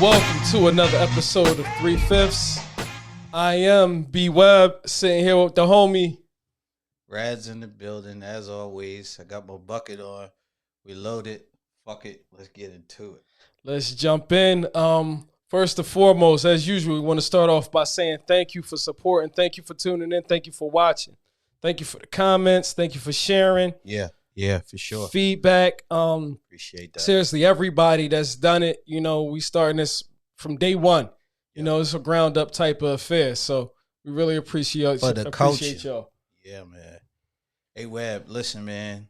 Welcome to another episode of 3/5. I am B Webb, sitting here with the homie. Rad's in the building, as always. I got my bucket on. We loaded. Fuck it. Let's get into it. Let's jump in. First and foremost, as usual, we want to start off by saying thank you for supporting. Thank you for tuning in. Thank you for watching. Thank you for the comments. Thank you for sharing. Yeah, for sure. Feedback. Appreciate that. Seriously, everybody that's done it, we starting this from day one. It's a ground up type of affair. So we really appreciate y'all. Yeah, man. Hey, Webb, listen, man.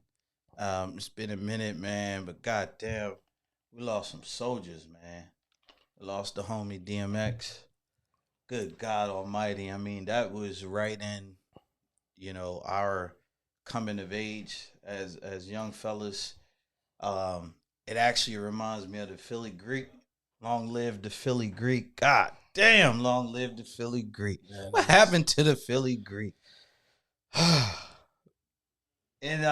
It's been a minute, man, but goddamn, we lost some soldiers, man. We lost the homie DMX. Good God Almighty. I mean, that was right in, our coming of age as young fellas. It actually reminds me of the Philly Greek. Long live the Philly Greek. God damn, long live the Philly Greek. Man, what happened to the Philly Greek? And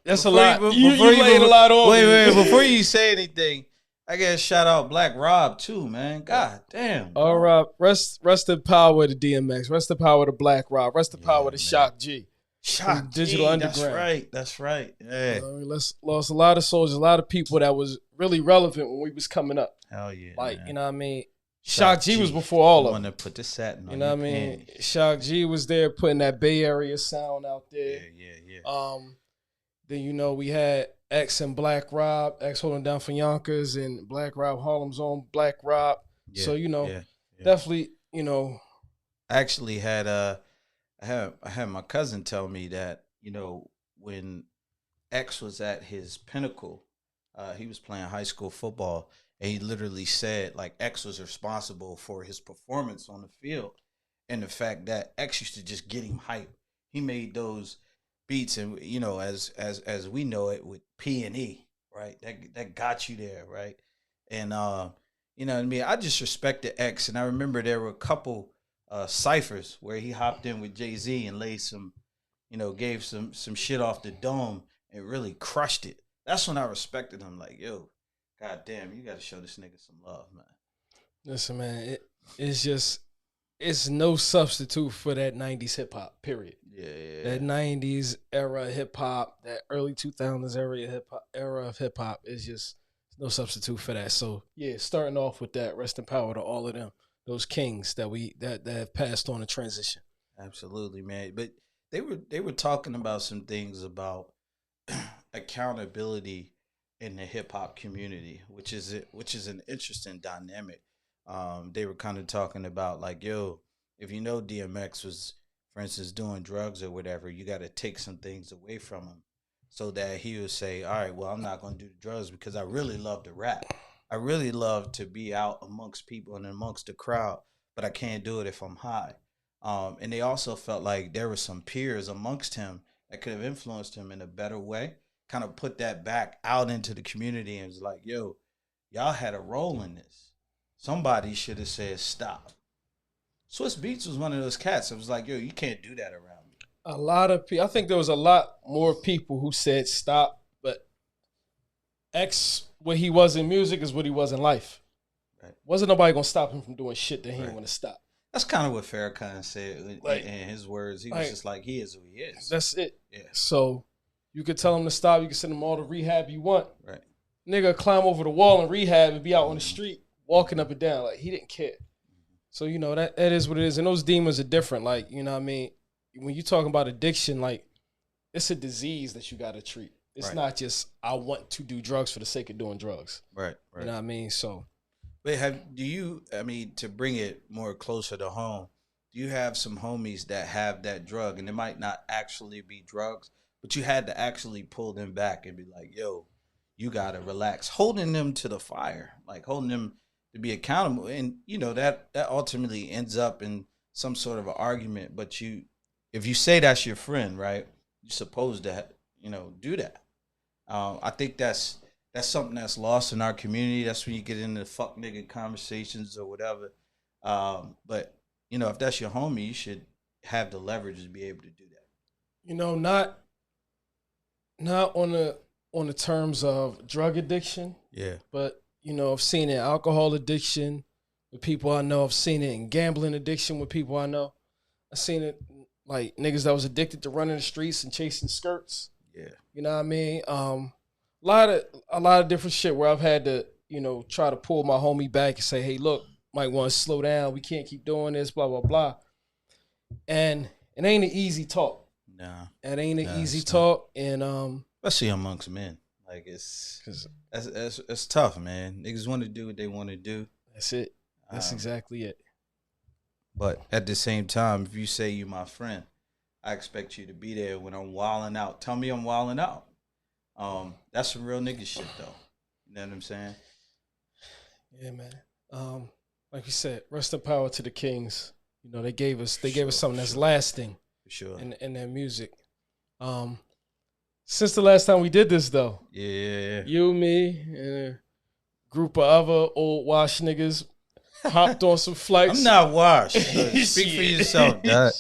that's a lot. You laid a lot on. Wait. Before you say anything, I gotta shout out Black Rob too, man. God damn. All right, rest in power to DMX. Rest in power to Black Rob. Rest in power to Shock G. Shock Digital G, Underground. That's right. Yeah. Lost a lot of soldiers, a lot of people that was really relevant when we was coming up. Hell yeah. Like, man. you know what I mean? Shock G was before all of them. I want to put the satin on. You know what I mean? Shock G was there putting that Bay Area sound out there. Yeah. Then, we had X and Black Rob, X holding down for Yonkers, and Black Rob, Harlem's own Black Rob. Yeah, so, definitely, I actually had I had my cousin tell me that, when X was at his pinnacle, he was playing high school football, and he literally said, like, X was responsible for his performance on the field, and the fact that X used to just get him hype. He made those beats, and as we know it, with P&E, right? That got you there, right? And what I mean, I just respected X, and I remember there were a couple ciphers where he hopped in with Jay-Z and laid some, gave some shit off the dome and really crushed it. That's when I respected him. Like, yo, goddamn, you got to show this nigga some love, man. Listen, man, it's no substitute for that 90s hip hop, period. Yeah. That 90s era hip hop, that early 2000s era of hip hop is just no substitute for that. So, yeah, starting off with that, rest in power to all of them, those kings that have passed on a transition. Absolutely, man. But they were talking about some things about accountability in the hip hop community, which is an interesting dynamic. They were kind of talking about, like, yo, if DMX was, for instance, doing drugs or whatever, you got to take some things away from him so that he would say, all right, well, I'm not going to do the drugs because I really love to rap. I really love to be out amongst people and amongst the crowd, but I can't do it if I'm high. And they also felt like there were some peers amongst him that could have influenced him in a better way, kind of put that back out into the community and was like, yo, y'all had a role in this. Somebody should have said stop. Swiss Beats was one of those cats. It was like, yo, you can't do that around me. A lot of people, I think there was a lot more people who said stop, but X, what he was in music is what he was in life. Right. Wasn't nobody going to stop him from doing shit that he didn't want to stop. That's kind of what Farrakhan said in his words. He was just like, he is who he is. That's it. Yeah. So you could tell him to stop. You can send him all the rehab you want. Right. Nigga climb over the wall in rehab and be out on the street walking up and down. Like, he didn't care. So, that is what it is. And those demons are different. Like, you know what I mean? When you talking about addiction, like, it's a disease that you got to treat. It's not just, I want to do drugs for the sake of doing drugs. Right. You know what I mean? So. But to bring it more closer to home, do you have some homies that have that drug, and it might not actually be drugs, but you had to actually pull them back and be like, yo, you got to relax, holding them to the fire, like holding them to be accountable. And, that ultimately ends up in some sort of an argument. But if you say that's your friend, right, you're supposed to, do that. I think that's something that's lost in our community. That's when you get into fuck nigga conversations or whatever. But, if that's your homie, you should have the leverage to be able to do that. Not on the terms of drug addiction. Yeah. But, you know, I've seen it in alcohol addiction with people I know. I've seen it in gambling addiction with people I know. I've seen it like niggas that was addicted to running the streets and chasing skirts. Yeah. You know what I mean? A lot of different shit where I've had to, you know, try to pull my homie back and say, hey, look, might want to slow down. We can't keep doing this, blah, blah, blah. And it ain't an easy talk. Nah. It ain't an easy talk. And especially amongst men. Like it's tough, man. Niggas want to do what they want to do. That's it. That's exactly it. But at the same time, if you say you my friend, I expect you to be there when I'm wilding out. Tell me I'm wilding out. That's some real nigga shit, though. You know what I'm saying? Yeah, man. Like you said, rest in power to the Kings. You know, they gave us something that's lasting. For sure. In their music. Since the last time we did this, though. Yeah. You, me, and a group of other old wash niggas hopped on some flights. I'm not washed. Speak for yourself, dog.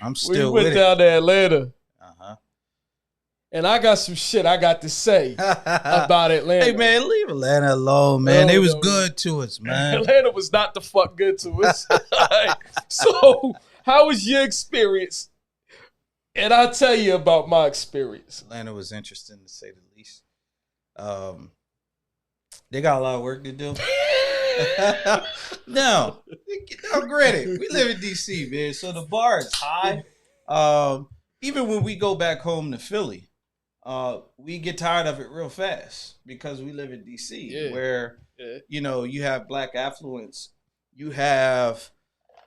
I'm still we went down to Atlanta. Uh-huh. And I got some shit I got to say about Atlanta. Hey, man, leave Atlanta alone, man. They was good to us, man. Atlanta was not the fuck good to us. So, how was your experience? And I'll tell you about my experience. Atlanta was interesting, to say the least. They got a lot of work to do. No, granted, we live in D.C., man, so the bar is high. Even when we go back home to Philly, we get tired of it real fast because we live in D.C., where, you know, you have black affluence. You have,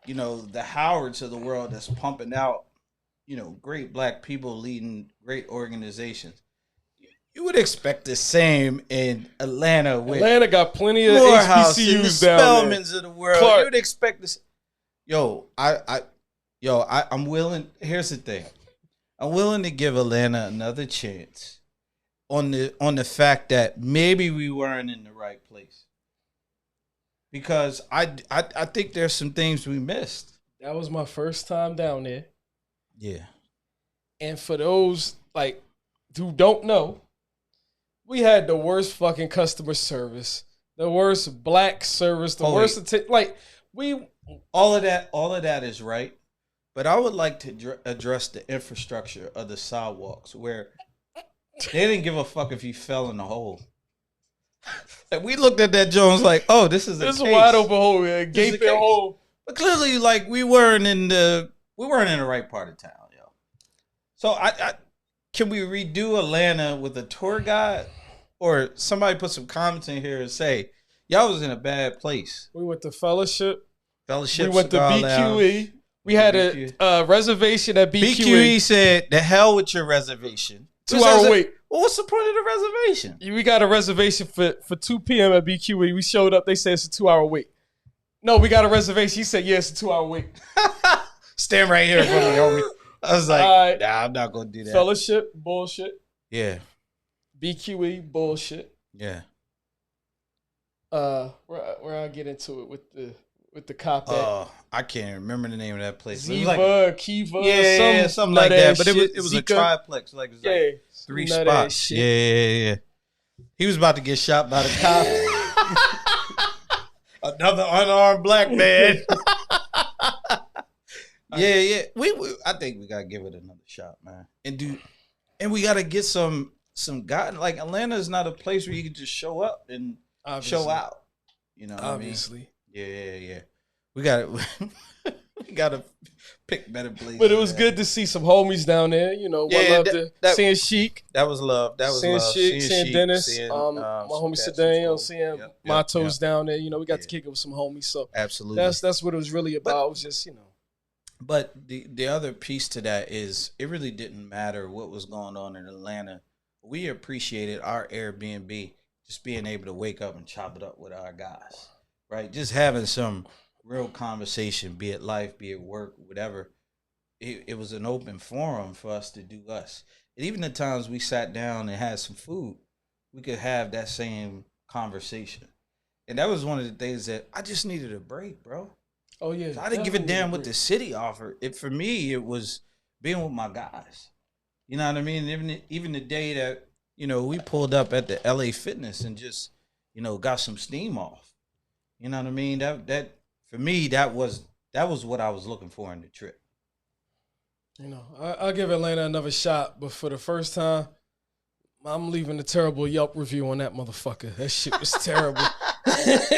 you know, the Howards of the world that's pumping out, you know, great black people leading great organizations. You would expect the same in Atlanta. Atlanta got plenty of HBCUs down there. Spelmans of the world. Clark. You would expect this. I'm willing. Here's the thing. I'm willing to give Atlanta another chance on the fact that maybe we weren't in the right place. Because I think there's some things we missed. That was my first time down there. Yeah. And for those like who don't know, we had the worst fucking customer service, the worst black service, the worst all of that is right. But I would like to address the infrastructure of the sidewalks where they didn't give a fuck if you fell in the hole. Like, we looked at that Jones like, oh, this is a wide open hole, gaping hole. But clearly, like, we weren't in the right part of town, yo. So I can we redo Atlanta with a tour guide, or somebody put some comments in here and say y'all was in a bad place? We went to Fellowship. We went to BQE. We had a reservation at BQE. BQE said, "The hell with your reservation." 2 hour wait. Well, what's the point of the reservation? We got a reservation for 2 p.m. at BQE. We showed up. They said it's a 2 hour wait. No, we got a reservation. He said, yeah, it's a 2 hour wait. Stand right here in front of me, homie. I was like, nah, I'm not going to do that. Fellowship, bullshit. Yeah. BQE, bullshit. Yeah. Where I get into it with the cop at. I can't remember the name of that place. Kiva, yeah, something like that. But it was a triplex. Like, it was like 3 spots. Yeah. He was about to get shot by the cop. Another unarmed black man. Yeah. I think we gotta give it another shot, man. And we gotta get some guy. Like, Atlanta is not a place where you can just show up and show out. You know what obviously. I mean? Yeah. We gotta pick better places. But it was good to see some homies down there. You know, seeing Sheik. That was love. That was seeing love. Sheik, seeing Dennis, my homie Sedan, seeing Matos down there. You know, we got to kick it with some homies. So absolutely, that's what it was really about. It was just, you know. But the other piece to that is it really didn't matter what was going on in Atlanta. We appreciated our Airbnb just being able to wake up and chop it up with our guys, right? Just having some real conversation, be it life, be it work, whatever. It was an open forum for us to do us. And even the times we sat down and had some food, we could have that same conversation. And that was one of the things that I just needed a break, bro. Oh, yeah. So I didn't give a damn what the city offered. For me, it was being with my guys. You know what I mean? Even the day that, you know, we pulled up at the LA Fitness and just, got some steam off. You know what I mean? That for me, that was what I was looking for in the trip. I'll give Atlanta another shot, but for the first time, I'm leaving a terrible Yelp review on that motherfucker. That shit was terrible.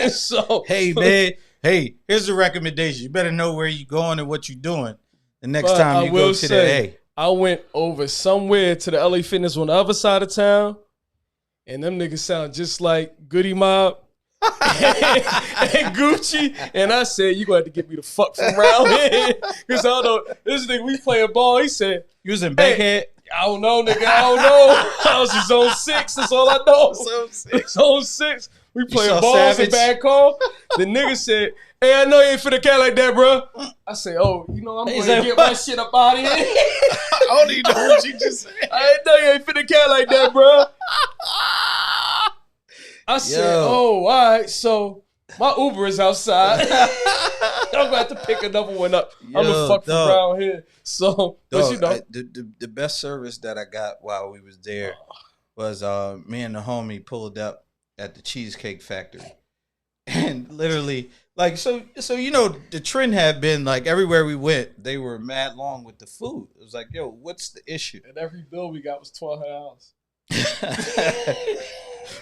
So, hey man, here's a recommendation. You better know where you're going and what you're doing the next time you go to the A. I went over somewhere to the LA Fitness on the other side of town, and them niggas sound just like Goody Mob and Gucci. And I said, you going to have to get me the fuck from around here. Because I don't know, this nigga, we playing ball. He said, you was in Bankhead? I don't know, nigga. I don't know. I was in zone 6. That's all I know. Zone 6. We playing balls in bad call. The nigga said, hey, I know you ain't finna cat like that, bro. I said, oh, I'm going to get my shit up out of here. I don't even know what you just said. I know you ain't finna cat like that, bro. I said, oh, all right, so my Uber is outside. I'm about to pick another one up. I'm going to fuck around here. So, but the best service that I got while we was there was me and the homie pulled up at the Cheesecake Factory. And literally, like, so the trend had been, like, everywhere we went, they were mad long with the food. It was like, yo, what's the issue? And every bill we got was $1,200.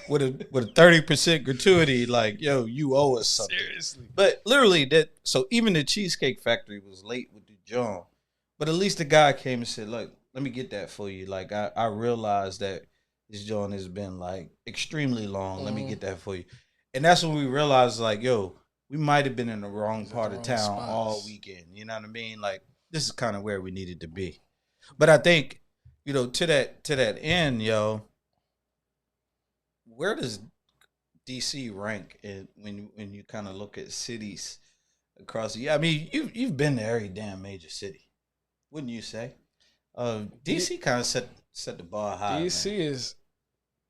with a 30% gratuity, like, yo, you owe us something. Seriously. But literally, so even the Cheesecake Factory was late with the John. But at least the guy came and said, look, let me get that for you. Like, I realized that this John has been, like, extremely long. Let me get that for you. And that's when we realized, like, yo, we might have been in the wrong part of town all weekend. You know what I mean? Like, this is kind of where we needed to be. But I think, to that end, yo, where does DC rank when you kind of look at cities across the? I mean, you've been to every damn major city, wouldn't you say? DC kind of set the bar high. DC is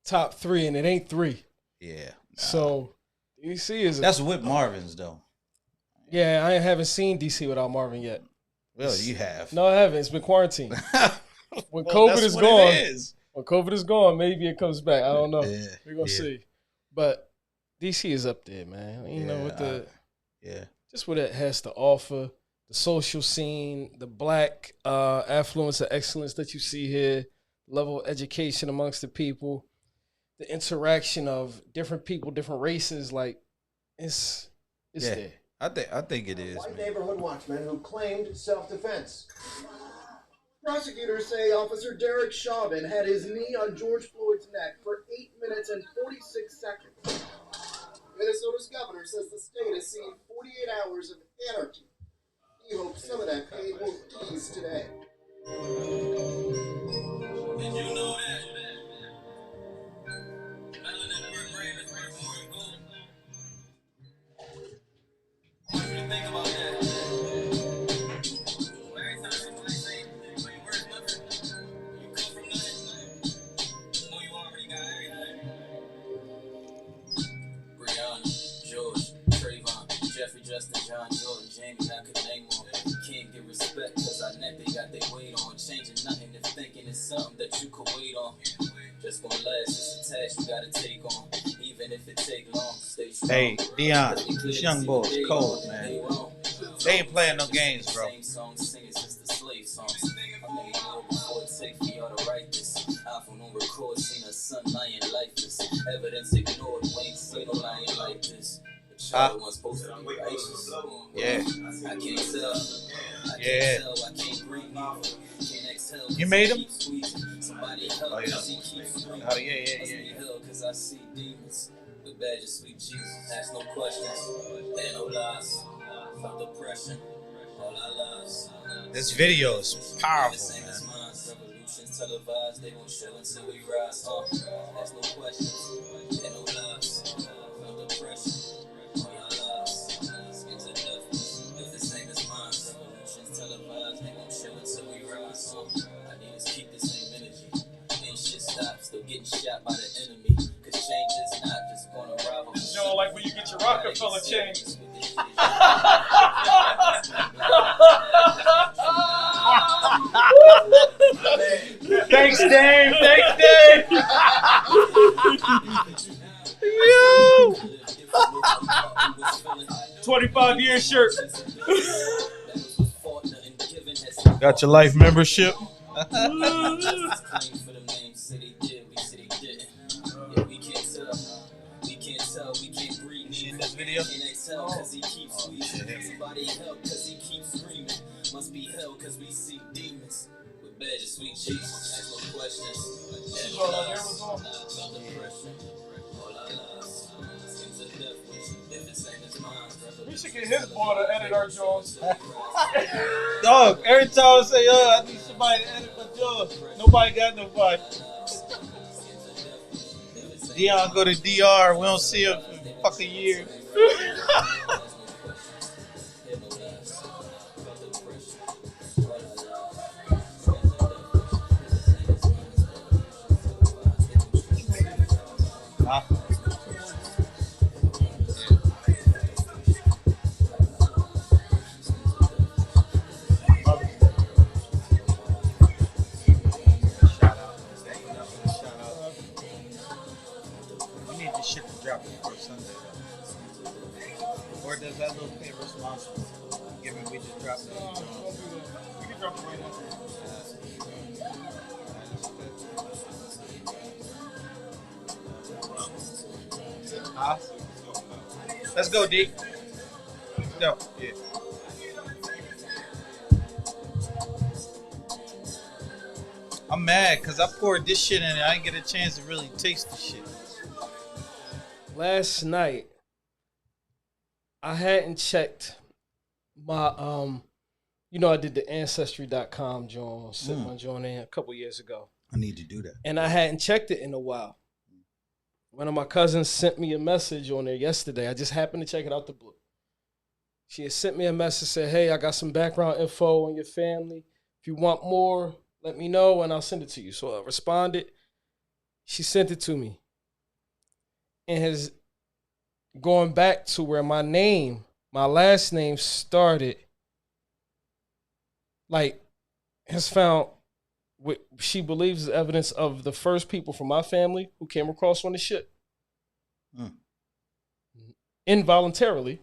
top 3, and it ain't 3. Yeah. Nah. So DC is that's with Marvin's though. Yeah, I haven't seen DC without Marvin yet. Well, you have. No, I haven't. It's been quarantine. When COVID is gone. When COVID is gone, maybe it comes back. I don't know. Yeah, we're gonna see. But DC is up there, man. With just what it has to offer, the social scene, the black affluence and excellence that you see here, level of education amongst the people, the interaction of different people, different races, like it's there. I think it is. White neighborhood watchman who claimed self-defense. Prosecutors say Officer Derek Chauvin had his knee on George Floyd's neck for 8 minutes and 46 seconds. Minnesota's governor says the state has seen 48 hours of anarchy. He hopes some of that pain will ease today. Did you know that? What do you think about that? Justin, John, Jordan, Jamie, I could name on. Can't get respect cause I net they got their weight on. Changing nothing if thinking it's something that you could wait on. Just gonna last, it's a task you gotta take on. Even if it take long, stay strong. Hey, Dion, this young boy is cold, man. They ain't playing no games, bro. Same song singing since the slave songs. I made more before it take for y'all to write this. iPhone on record, seen a son lying lifeless. Evidence ignored, Wayne seen no lying like this. Charlotte was supposed to be righteous. Yeah. I can't tell. I can't breathe. Can't exhale. You made him? Somebody help. Oh, yeah. Cause I see demons. The badge of sweet Jesus. Ask no questions. Ain't no lies. Felt depression. All our lives. This video is powerful, man. Revolutions televised. They won't show until we rise. Ask no questions. Ain't no lies. Felt depression. Getting shot by the enemy, cause change is not just gonna rival. You know, like when you get your Rockefeller chain. Thanks, Dave. Thanks, Dave. Yo. 5-year shirt. Got your life membership? This video? Cause he keeps squeezing. Somebody help cause he keeps screaming. Must be hell cause we see demons. With bad and sweet Jesus. Ask no questions. We should get his boy to edit our Jones. Dog, every time I say, I need somebody to edit my job, nobody got nobody. Dion go to DR, we don't see him for fucking years. Huh? Shit to drop before Sunday though. Or does that little pay responsible? Given we just dropped it. We can drop it right now. Huh? Let's go, D. No, yeah. I'm mad because I poured this shit in and I didn't get a chance to really taste the shit. Last night, I hadn't checked my, I did the Ancestry.com joint, set my joint in a couple years ago. I need to do that. And I hadn't checked it in a while. One of my cousins sent me a message on there yesterday. I just happened to check it out the blue. She had sent me a message, said, hey, I got some background info on your family. If you want more, let me know and I'll send it to you. So I responded. She sent it to me. And has going back to where my last name started, has found what she believes is evidence of the first people from my family who came across on the ship. Involuntarily.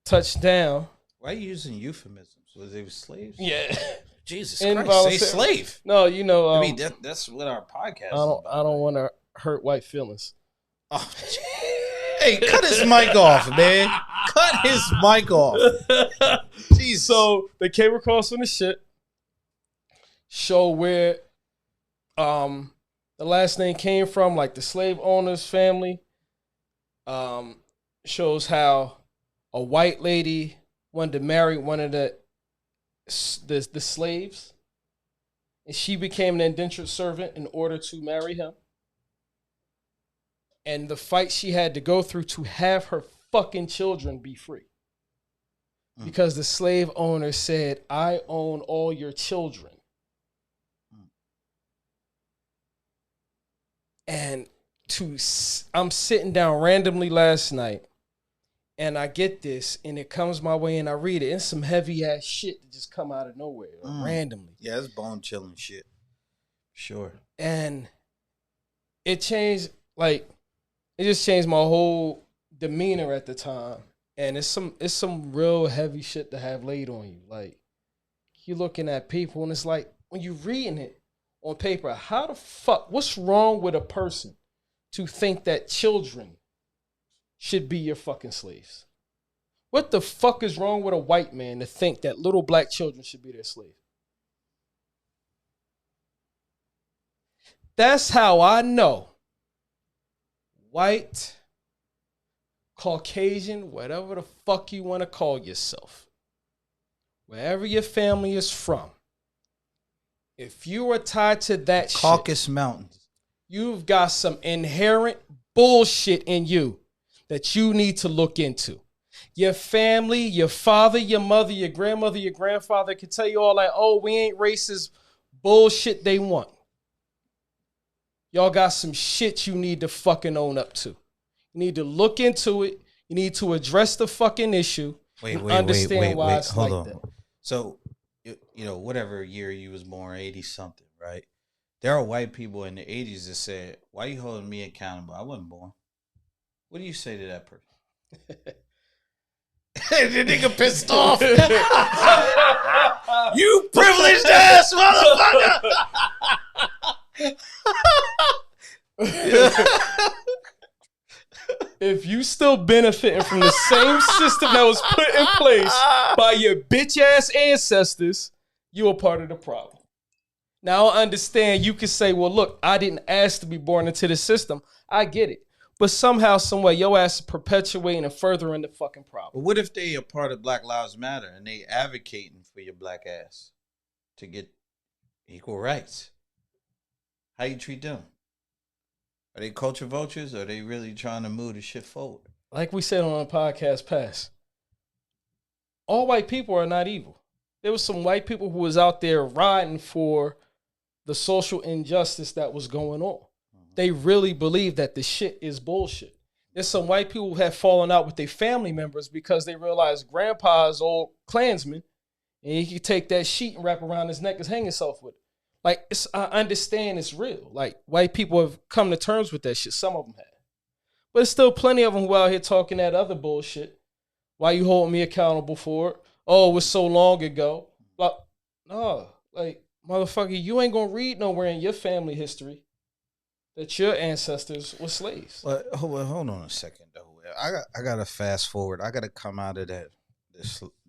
Touched down. Why are you using euphemisms? Was they slaves? Yeah. Jesus Christ, say slave. No, I mean, that's what our podcast is. I don't want to hurt white feelings. Oh, hey, cut his mic off, man. Cut his mic off. Jeez. So they came across on the ship. Show where the last name came from, like the slave owner's family. Shows how a white lady wanted to marry one of the slaves, and she became an indentured servant in order to marry him. And the fight she had to go through to have her fucking children be free. Because the slave owner said, I own all your children. And I'm sitting down randomly last night, and I get this, and it comes my way, and I read it. It's some heavy ass shit that just come out of nowhere, randomly. Yeah, it's bone chilling shit. Sure. And it changed, it just changed my whole demeanor at the time. And it's some real heavy shit to have laid on you. Like, you're looking at people, and it's like, when you're reading it on paper, how the fuck, what's wrong with a person to think that children should be your fucking slaves? What the fuck is wrong with a white man to think that little black children should be their slaves? That's how I know white, Caucasian, whatever the fuck you want to call yourself, wherever your family is from, if you are tied to that Caucasus Mountains, you've got some inherent bullshit in you that you need to look into. Your family, your father, your mother, your grandmother, your grandfather can tell you all like, oh, we ain't racist, bullshit they want. Y'all got some shit you need to fucking own up to. You need to look into it. You need to address the fucking issue. Wait, hold on. That. So, whatever year you was born, 80 something, right? There are white people in the 80s that said, why are you holding me accountable? I wasn't born. What do you say to that person? The nigga pissed off. You privileged ass motherfucker. If you still benefiting from the same system that was put in place by your bitch ass ancestors, you're a part of the problem. Now I understand you can say, well, look, I didn't ask to be born into the system. I get it. But somehow, somewhere, your ass is perpetuating and furthering the fucking problem. But what if they a part of Black Lives Matter and they advocating for your black ass to get equal rights? How you treat them? Are they culture vultures or are they really trying to move the shit forward? Like we said on a podcast past, all white people are not evil. There was some white people who was out there riding for the social injustice that was going on. They really believe that the shit is bullshit. There's some white people who have fallen out with their family members because they realized grandpa's old Klansman, and he could take that sheet and wrap around his neck and hang himself with it. Like, I understand it's real. Like, white people have come to terms with that shit. Some of them have. But there's still plenty of them who out here talking that other bullshit. Why you holding me accountable for it? Oh, it was so long ago. Like, no, like, motherfucker, you ain't gonna read nowhere in your family history that your ancestors were slaves. Well, hold on a second though. I gotta fast forward. I gotta come out of the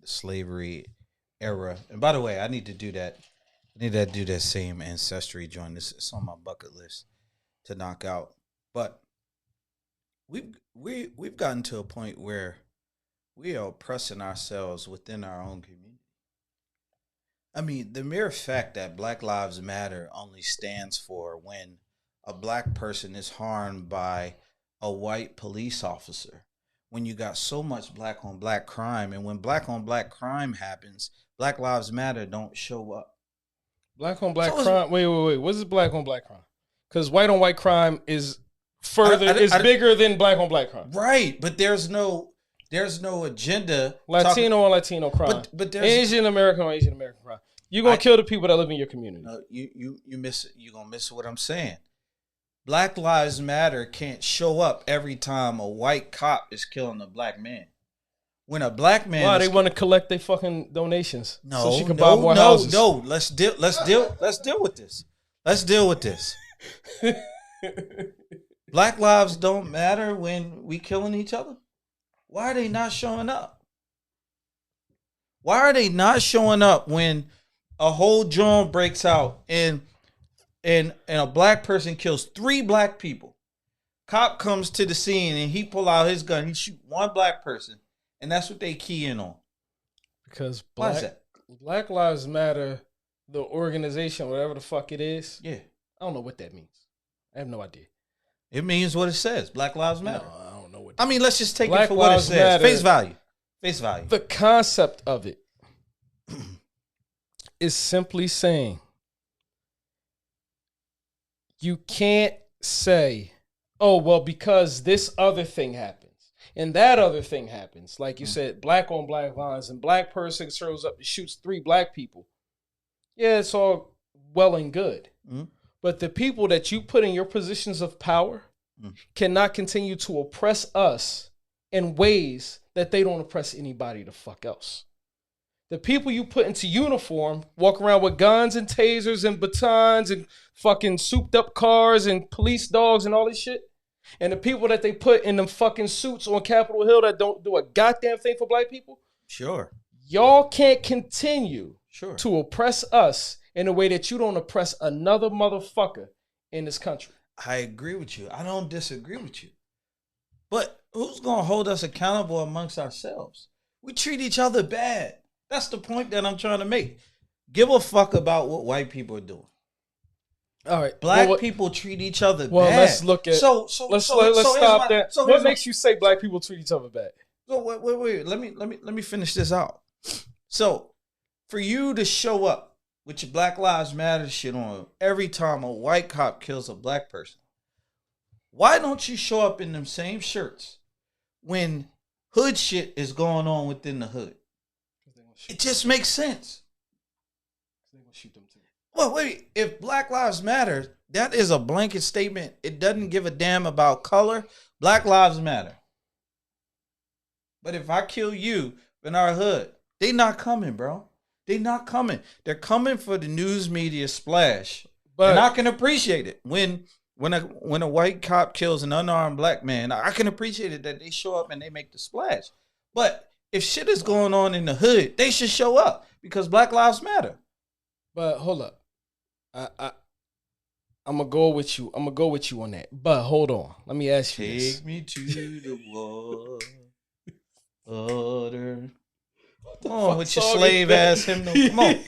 slavery era. And by the way, I need to do that. I need to do that same ancestry joint. It's on my bucket list to knock out. But we've gotten to a point where we are oppressing ourselves within our own community. I mean, the mere fact that Black Lives Matter only stands for when a black person is harmed by a white police officer, when you got so much black on black crime, and when black on black crime happens, Black Lives Matter don't show up. Black on black crime. Wait. What is black on black crime? Because white on white crime is bigger than black on black crime. Right, but there's no agenda. Latino on Latino crime. But there's Asian American on Asian American crime. You're gonna kill the people that live in your community. No, you miss it. You're gonna miss what I'm saying. Black Lives Matter can't show up every time a white cop is killing a black man. When a black man, why they want to collect their fucking donations? No, so she can buy more houses. No. Let's deal with this. Let's deal with this. Black lives don't matter when we killing each other. Why are they not showing up? Why are they not showing up when a whole joint breaks out and a black person kills 3 black people? Cop comes to the scene and he pull out his gun. He shoot one black person. And that's what they key in on. Because Black Lives Matter, the organization, whatever the fuck it is. Yeah. I don't know what that means. I have no idea. It means what it says. Black Lives Matter. No, I don't know what. I mean, let's just take it for what it says. Matter, face value. Face value. The concept of it is simply saying you can't say, oh, well, because this other thing happened. And that other thing happens. Like you said, black on black lines, and black person shows up and shoots 3 black people. Yeah, it's all well and good. But the people that you put in your positions of power cannot continue to oppress us in ways that they don't oppress anybody the fuck else. The people you put into uniform walk around with guns and tasers and batons and fucking souped up cars and police dogs and all this shit. And the people that they put in them fucking suits on Capitol Hill that don't do a goddamn thing for black people. Sure. Y'all can't continue to oppress us in a way that you don't oppress another motherfucker in this country. I agree with you. I don't disagree with you. But who's going to hold us accountable amongst ourselves? We treat each other bad. That's the point that I'm trying to make. Give a fuck about what white people are doing. All right, black people treat each other bad. Well, let's look at. Let's stop that. So what makes you say black people treat each other bad? So wait. Let me finish this out. So, for you to show up with your Black Lives Matter shit on every time a white cop kills a black person, why don't you show up in them same shirts when hood shit is going on within the hood? It just makes sense. They're gonna shoot them too. Well, wait, if Black Lives Matter, that is a blanket statement. It doesn't give a damn about color. Black Lives Matter. But if I kill you in our hood, they not coming, bro. They not coming. They're coming for the news media splash. But And I can appreciate it. When a white cop kills an unarmed black man, I can appreciate it that they show up and they make the splash. But if shit is going on in the hood, they should show up because Black Lives Matter. But hold up. I'm gonna go with you. I'm gonna go with you on that. But hold on. Let me ask you this. Take me to the water. Come on with your slave ass hymnal. Come on.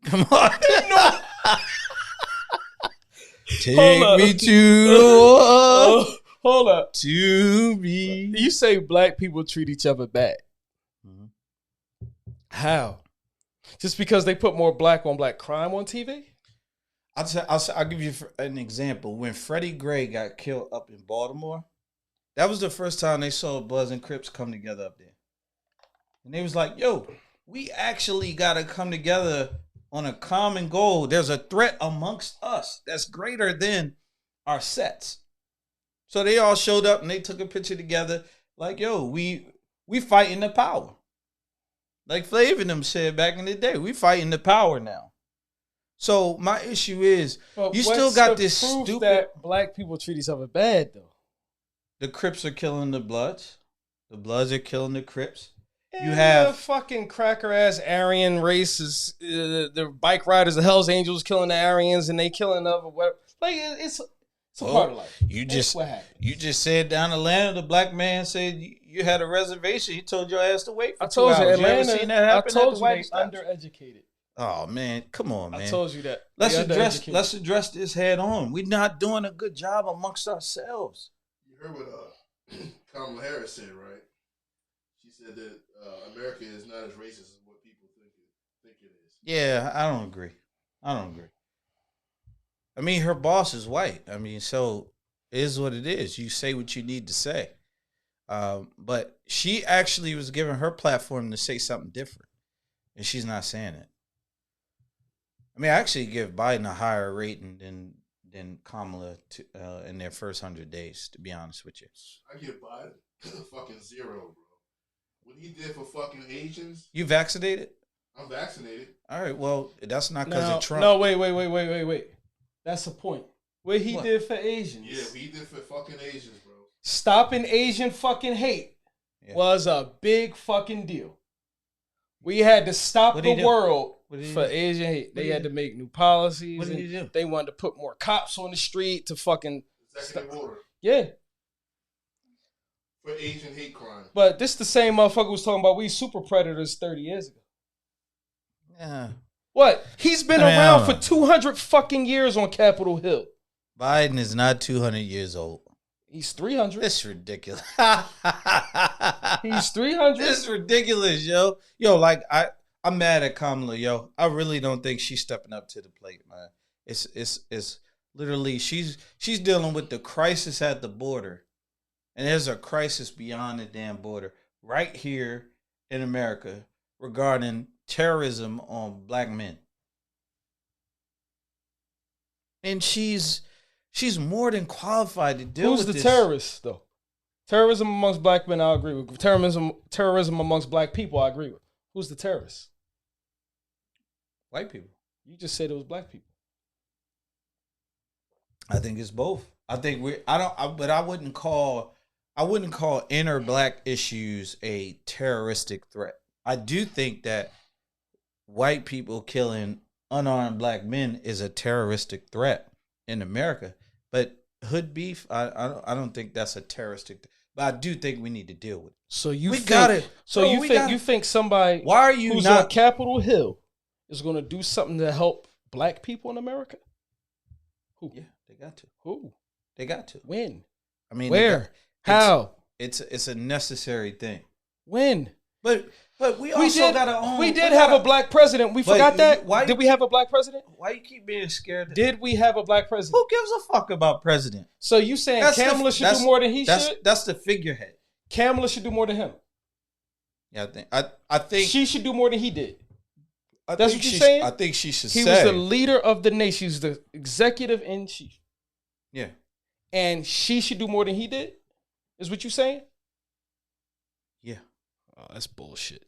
Come on. No. Take me to the water. Hold up. To me. You say black people treat each other bad. Mm-hmm. How? Just because they put more black on black crime on TV? I'll give you an example. When Freddie Gray got killed up in Baltimore, that was the first time they saw Bloods and Crips come together up there. And they was like, yo, we actually got to come together on a common goal. There's a threat amongst us that's greater than our sets. So they all showed up and they took a picture together like, yo, we fighting the power. Like Flav and them said back in the day, we fighting the power now. So my issue is, But you still got this proof stupid... that black people treat each other bad, though? The Crips are killing the Bloods. The Bloods are killing the Crips. You Yeah, have... fucking cracker ass Aryan races, the bike riders, the Hell's Angels killing the Aryans, and they killing other whatever. Like it's a part of life. That's what happened. You just said down Atlanta, the black man said you had a reservation. He told your ass to wait for I told 2 you, hours. Atlanta. You ever seen that happen? I told at the you White they Stops? undereducated. Oh man, come on, man. I told you that. Let's They address undereducated. this head on. We're not doing a good job amongst ourselves. You heard what Kamala Harris said, right? She said that America is not as racist as what people think it is. Yeah, I don't agree. I mean, her boss is white. I mean, so it is what it is. You say what you need to say. But she actually was given her platform to say something different, and she's not saying it. I mean, I actually give Biden a higher rating than Kamala in their first 100 days, to be honest with you. I give Biden fucking 0, bro. What he did for fucking Asians. You vaccinated? I'm vaccinated. All right, well, that's not because of Trump. No, wait. That's the point. What he did for Asians. Yeah, what he did for fucking Asians, bro. Stopping Asian fucking hate was a big fucking deal. We had to stop the world for Asian hate. They had to make new policies. What did he do? They wanted to put more cops on the street to fucking... Executive order Yeah. for Asian hate crime. But this the same motherfucker was talking about we super predators 30 years ago. Yeah. What? He's been I around don't for know. 200 fucking years on Capitol Hill. Biden is not 200 years old. He's 300. This is ridiculous. He's 300. This is ridiculous, yo. Yo, like I'm mad at Kamala, yo. I really don't think she's stepping up to the plate, man. It's literally she's dealing with the crisis at the border. And there's a crisis beyond the damn border right here in America regarding terrorism on black men. And she's more than qualified to deal with this. Who's the terrorist, though? Terrorism amongst black men, I agree with. Terrorism amongst black people, I agree with. Who's the terrorist? White people. You just said it was black people. I think it's both. I think but I wouldn't call inner black issues a terroristic threat. I do think that white people killing unarmed black men is a terroristic threat in America. But hood beef, I don't think that's a terroristic. But I do think we need to deal with it. So you We think, got it. So Bro, you think somebody Why are you who's not on Capitol Hill is going to do something to help black people in America? Who? Yeah, they got to. Who? They got to. When? I mean, Where? How? It's a necessary thing. When? But we also got to own. We did have a black president. We forgot that. why- Did we have a black president? Why you keep being scared? Did we have a black president? Who gives a fuck about president? So you saying Kamala should do more than he should? That's the figurehead. Kamala should do more than him. Yeah, I think She should do more than he did. I That's think what you're she- saying? I think she should He say. was the leader of the nation. He's the executive in chief. Yeah. And she should do more than he did? Is what you saying? Oh, that's bullshit.